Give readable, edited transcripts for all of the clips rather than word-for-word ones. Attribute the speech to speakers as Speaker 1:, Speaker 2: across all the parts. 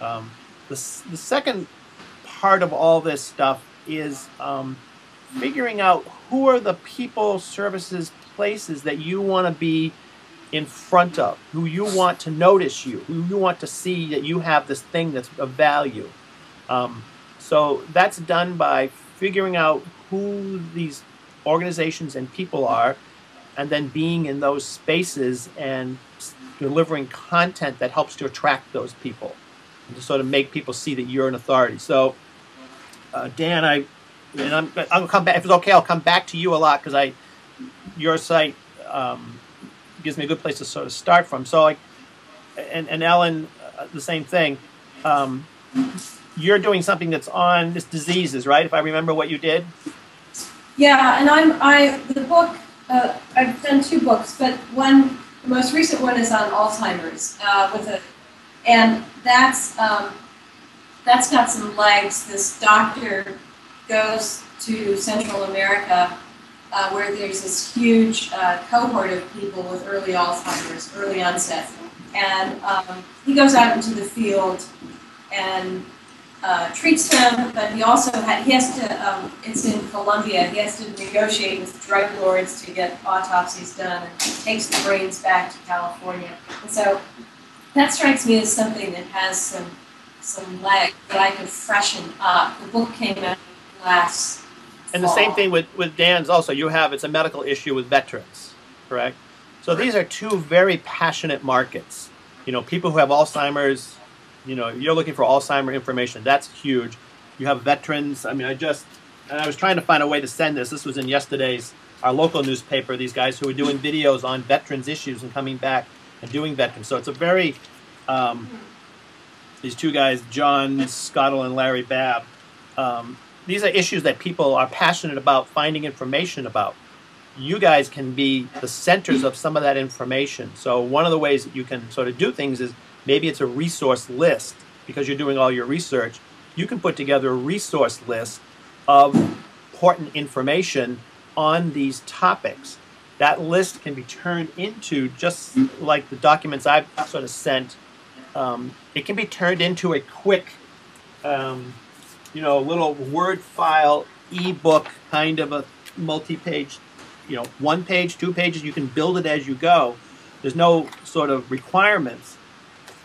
Speaker 1: The second part of all this stuff is figuring out who are the people, services, places that you want to be in front of, who you want to notice you, who you want to see that you have this thing that's of value. So that's done by figuring out who these organizations and people are, and then being in those spaces and delivering content that helps to attract those people and to sort of make people see that you're an authority. So, Dan, I'll come back if it's okay. I'll come back to you a lot because your site gives me a good place to sort of start from. So, and Ellen, the same thing. You're doing something that's on this diseases, right? If I remember what you did.
Speaker 2: Yeah, and the book. I've done 2 books, but the most recent one is on Alzheimer's and that's got some legs. This doctor goes to Central America, where there's this huge cohort of people with early Alzheimer's, early onset, and he goes out into the field and treats them, but he has to, it's in Colombia, he has to negotiate with drug lords to get autopsies done, and takes the brains back to California. And so that strikes me as something that has some leg that I could freshen up. The book came out last
Speaker 1: And the same thing with Dan's also. It's a medical issue with veterans, correct? So these are 2 very passionate markets. People who have Alzheimer's. You're looking for Alzheimer information. That's huge. You have veterans. I was trying to find a way to send this. This was in our local newspaper, these guys who are doing videos on veterans issues and coming back and doing veterans. So it's a very, these 2 guys, John Scottle and Larry Babb, these are issues that people are passionate about finding information about. You guys can be the centers of some of that information. So one of the ways that you can sort of do things is maybe it's a resource list because you're doing all your research. You can put together a resource list of important information on these topics. That list can be turned into, just like the documents I've sort of sent, it can be turned into a quick, little Word file, ebook kind of a multi-page, 1 page, 2 pages. You can build it as you go. There's no sort of requirements.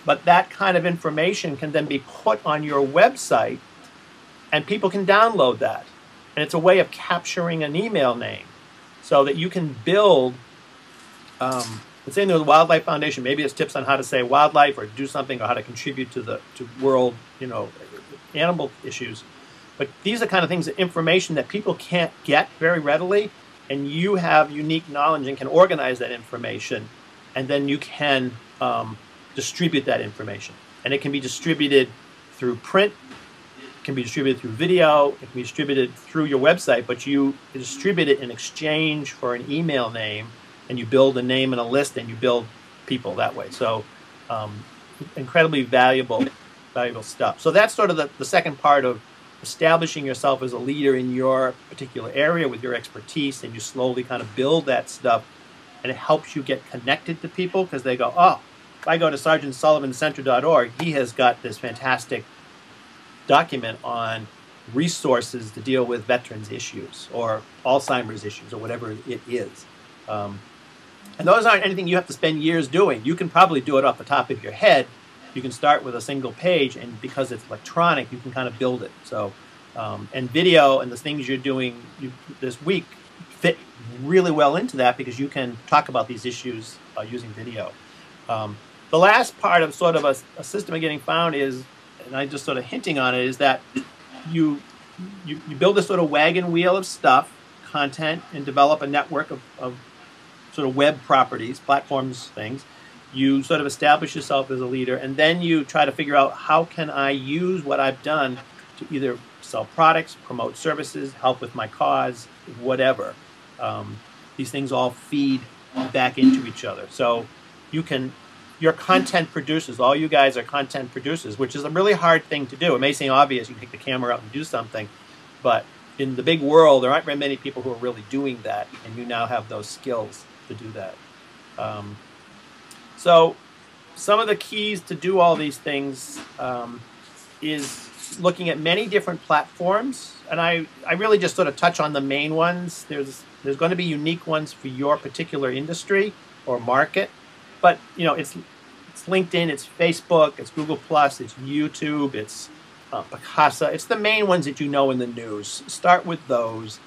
Speaker 1: But that kind of information can then be put on your website, and people can download that. And it's a way of capturing an email name so that you can build, let's say in the Wildlife Foundation, maybe it's tips on how to say wildlife or do something or how to contribute to world, animal issues. But these are kind of things, information that people can't get very readily, and you have unique knowledge and can organize that information, and then you can distribute that information. And it can be distributed through print, it can be distributed through video, it can be distributed through your website, but you distribute it in exchange for an email name, and you build a name and a list, and you build people that way. So incredibly valuable stuff. So that's sort of the second part of establishing yourself as a leader in your particular area with your expertise, and you slowly kind of build that stuff, and it helps you get connected to people because they go, oh, if I go to sergeantsullivancenter.org, he has got this fantastic document on resources to deal with veterans issues or Alzheimer's issues or whatever it is. And those aren't anything you have to spend years doing. You can probably do it off the top of your head. You can start with a single page, and because it's electronic, you can kind of build it. So, and video and the things you're doing this week fit really well into that because you can talk about these issues using video. The last part of sort of a system of getting found is, and I'm just sort of hinting on it, is that you build this sort of wagon wheel of stuff, content, and develop a network of sort of web properties, platforms, things. You sort of establish yourself as a leader, and then you try to figure out how can I use what I've done to either sell products, promote services, help with my cause, whatever. These things all feed back into each other. So you're content producers. All you guys are content producers, which is a really hard thing to do. It may seem obvious. You can take the camera out and do something, but in the big world, there aren't very many people who are really doing that, and you now have those skills to do that. So some of the keys to do all these things is looking at many different platforms, and I really just sort of touch on the main ones. There's going to be unique ones for your particular industry or market, but it's LinkedIn, it's Facebook, it's Google Plus, it's YouTube, it's Picasa. It's the main ones that in the news. Start with those.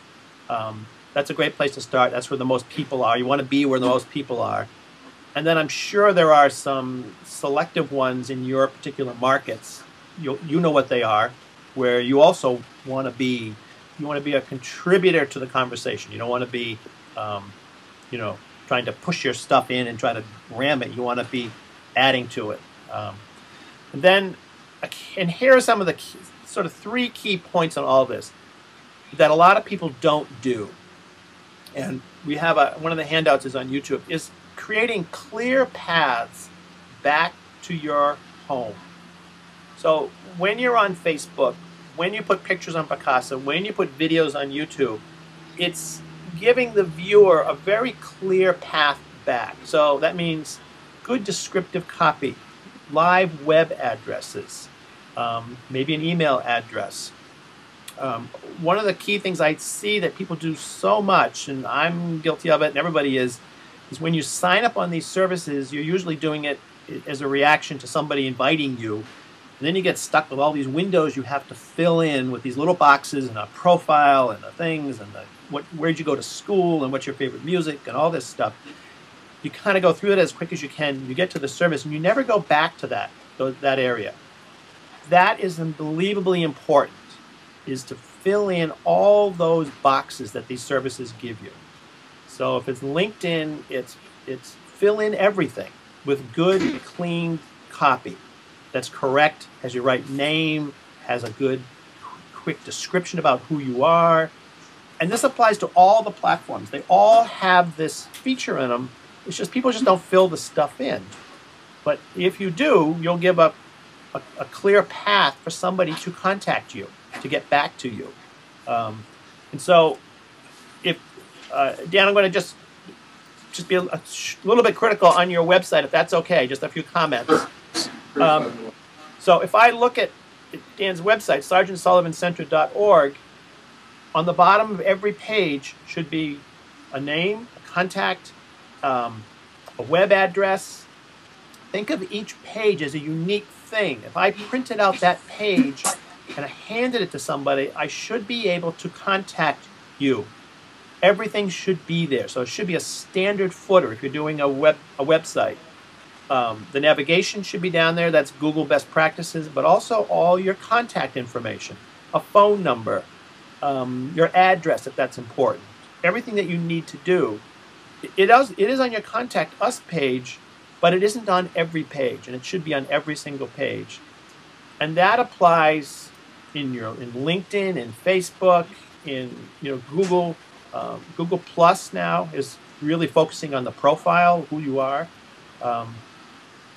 Speaker 1: That's a great place to start. That's where the most people are. You want to be where the most people are. And then I'm sure there are some selective ones in your particular markets. You know what they are, where you also want to be. You want to be a contributor to the conversation. You don't want to be, trying to push your stuff in and try to ram it. You want to be adding to it. And here are some of the sort of 3 key points on all this that a lot of people don't do. And we have one of the handouts is on YouTube, is creating clear paths back to your home. So when you're on Facebook, when you put pictures on Picasa, when you put videos on YouTube, it's giving the viewer a very clear path back. So that means good descriptive copy, live web addresses, maybe an email address. One of the key things I see that people do so much, and I'm guilty of it, and everybody is when you sign up on these services, you're usually doing it as a reaction to somebody inviting you. And then you get stuck with all these windows you have to fill in with these little boxes and a profile and the things and where'd you go to school and what's your favorite music and all this stuff. You kind of go through it as quick as you can. You get to the service and you never go back to that area. That is unbelievably important, is to fill in all those boxes that these services give you. So if it's LinkedIn, it's fill in everything with good, clean copy that's correct, has your right name, has a good, quick description about who you are. And this applies to all the platforms. They all have this feature in them. It's just people just don't fill the stuff in. But if you do, you'll give a clear path for somebody to contact you, to get back to you. And so, if Dan, I'm going to just be a little bit critical on your website, if that's okay. Just a few comments. So if I look at Dan's website, sergeantsullivancenter.org, on the bottom of every page should be a name, a contact, a web address. Think of each page as a unique thing. If I printed out that page and I handed it to somebody, I should be able to contact you. Everything should be there. So it should be a standard footer if you're doing a website. The navigation should be down there. That's Google best practices, but also all your contact information, a phone number, your address if that's important. Everything that you need to do. It is on your Contact Us page, but it isn't on every page, and it should be on every single page. And that applies in LinkedIn, in Facebook, in Google. Google Plus now is really focusing on the profile, who you are.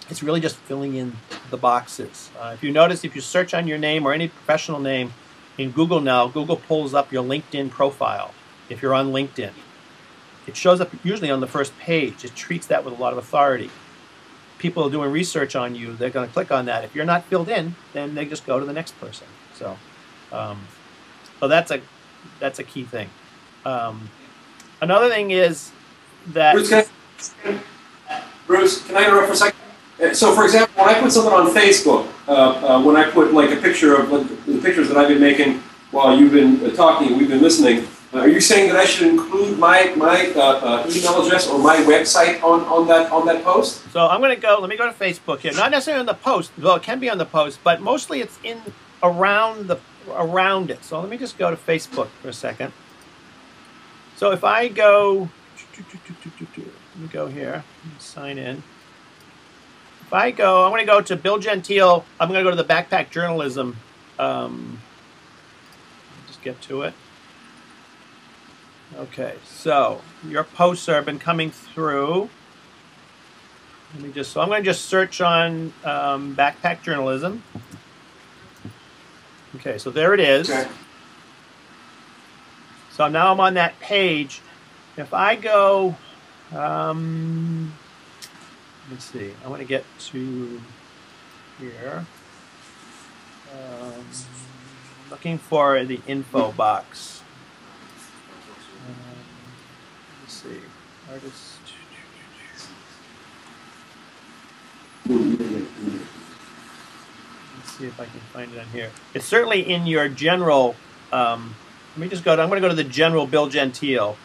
Speaker 1: It's really just filling in the boxes. If you notice, if you search on your name or any professional name in Google now, Google pulls up your LinkedIn profile if you're on LinkedIn. It shows up usually on the first page. It treats that with a lot of authority. People are doing research on you. They're going to click on that. If you're not filled in, then they just go to the next person. So that's a key thing. Another thing is that...
Speaker 3: Bruce, can I interrupt for a second? So, for example, when I put something on Facebook, when I put like a picture of the pictures that I've been making while you've been talking, we've been listening, are you saying that I should include my email address or my website on that post?
Speaker 1: So I'm going to go. Let me go to Facebook here. Not necessarily on the post, though it can be on the post, but mostly it's around it. So let me just go to Facebook for a second. So if I go, let me go here, sign in. If I go, I'm going to go to Bill Gentile. I'm going to go to the Backpack Journalism. Just get to it. Okay, so your posts have been coming through. So I'm going to just search on Backpack Journalism. Okay, so there it is. Okay. So now I'm on that page. If I go let me see. I want to get to here. Looking for the info box. Let's see. Artist. Let's see if I can find it on here. It's certainly in your general. Let me just go. I'm going to go to the general Bill Gentile.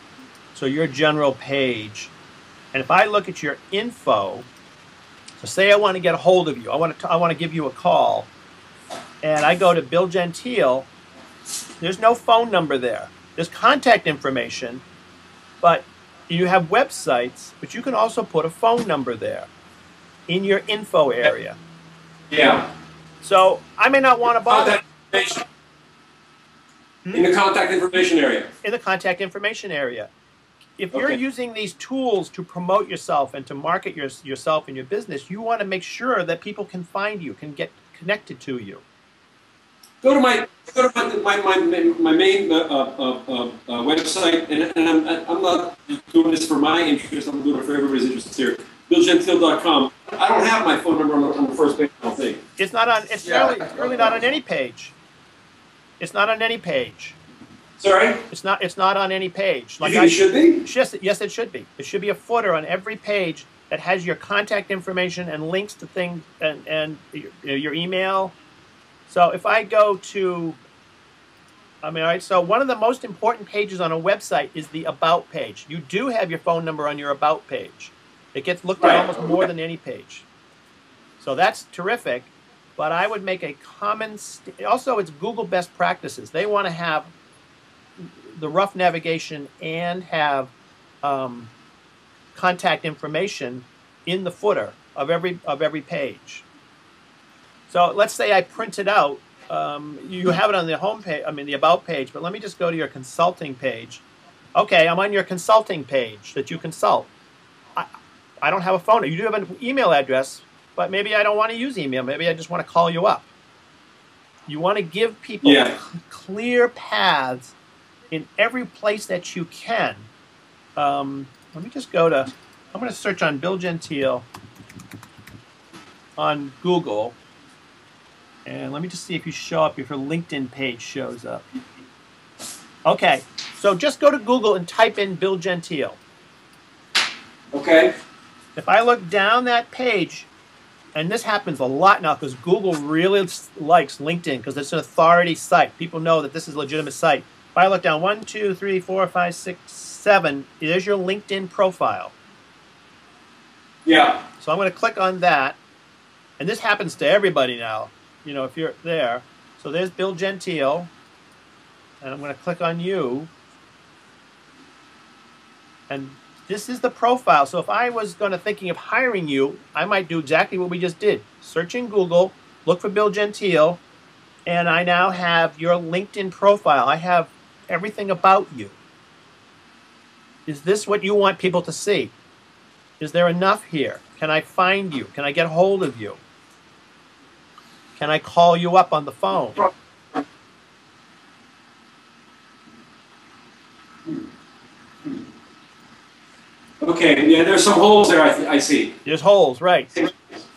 Speaker 1: So your general page, and if I look at your info, so say I want to get a hold of you. I want to give you a call, and I go to Bill Gentile. There's no phone number there. There's contact information, but you have websites, but you can also put a phone number there in your info area.
Speaker 3: Yeah.
Speaker 1: So I may not want to bother.
Speaker 3: In the contact information area.
Speaker 1: In the contact information area. If you're
Speaker 3: Okay.
Speaker 1: using these tools to promote yourself and to market yourself and your business, you want to make sure that people can find you, can get connected to you.
Speaker 3: Go to my main website, and I'm not doing this for my interest. I'm doing it for everybody's interest here. BillGentile.com. I don't have my phone number on the first page. I don't think
Speaker 1: It's not on. It's really not on any page. It's not on any page.
Speaker 3: Sorry.
Speaker 1: It's not on any page.
Speaker 3: You think it should be?
Speaker 1: Yes, it should be. It should be a footer on every page that has your contact information and links to things and your email. So if I go to, all right, so one of the most important pages on a website is the About page. You do have your phone number on your About page. It gets looked at almost more than any page. So that's terrific, but I would make a common, also it's Google best practices. They want to have the rough navigation and have contact information in the footer of every page. So let's say I print it out. You have it on the home page, the About page, but let me just go to your consulting page. Okay, I'm on your consulting page that you consult. I don't have a phone. You do have an email address, but maybe I don't want to use email. Maybe I just want to call you up. You want to give people clear paths in every place that you can. Let me just go to, I'm going to search on Bill Gentile on Google. And let me just see if you show up, if your LinkedIn page shows up. Okay, so just go to Google and type in Bill Gentile.
Speaker 3: Okay.
Speaker 1: If I look down that page, and this happens a lot now because Google really likes LinkedIn because it's an authority site. People know that this is a legitimate site. If I look down 1, 2, 3, 4, 5, 6, 7, there's your LinkedIn profile.
Speaker 3: Yeah.
Speaker 1: So I'm going to click on that, and this happens to everybody now. You know, if you're there. So there's Bill Gentile, and I'm going to click on you, and this is the profile. So if I was thinking of hiring you, I might do exactly what we just did. Search in Google, look for Bill Gentile, and I now have your LinkedIn profile. I have everything about you. Is this what you want people to see? Is there enough here? Can I find you? Can I get hold of you? Can I call you up on the phone?
Speaker 3: Okay, yeah, there's some holes there, I see.
Speaker 1: There's holes, right.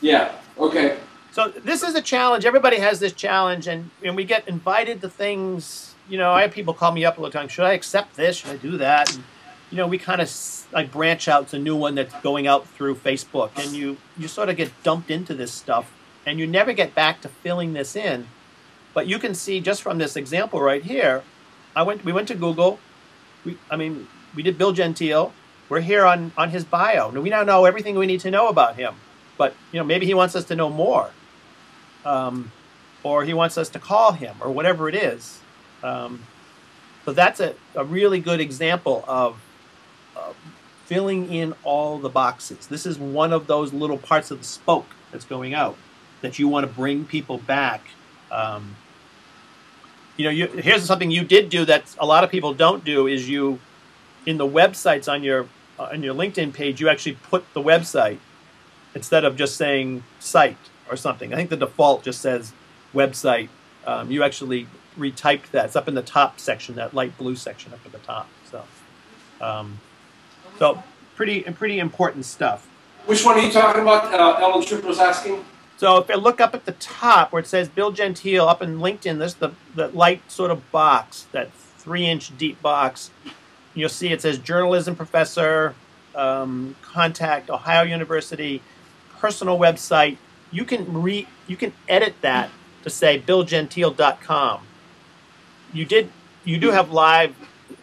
Speaker 3: Yeah, okay.
Speaker 1: So this is a challenge. Everybody has this challenge, and we get invited to things. You know, I have people call me up all the time. Should I accept this? Should I do that? And, you know, we kind of like branch out to a new one that's going out through Facebook, and you sort of get dumped into this stuff, and you never get back to filling this in. But you can see just from this example right here, we went to Google. We did Bill Gentile. We're here on his bio. Now, we now know everything we need to know about him. But, you know, maybe he wants us to know more. Or he wants us to call him, or whatever it is. So that's a really good example of filling in all the boxes. This is one of those little parts of the spoke that's going out that you want to bring people back. Here's something you did do that a lot of people don't do is in the websites on your LinkedIn page, you actually put the website instead of just saying site or something. I think the default just says website. You actually retyped that. It's up in the top section, that light blue section up at the top. So pretty important stuff.
Speaker 3: Which one are you talking about? Ellen Tripp was asking.
Speaker 1: So if I look up at the top where it says Bill Gentile, up in LinkedIn, this the light sort of box, that 3-inch deep box. You'll see it says journalism professor, contact Ohio University, personal website. You can edit that to say BillGentile.com. You do have live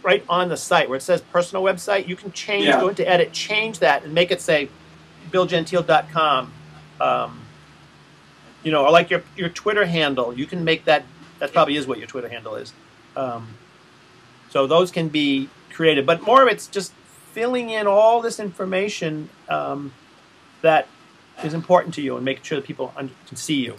Speaker 1: right on the site where it says personal website. You can change, go into edit, change that, and make it say BillGentile.com. Or like your Twitter handle, you can make that. That probably is what your Twitter handle is. So those can be created, but more of it's just filling in all this information that is important to you and making sure that people can see you.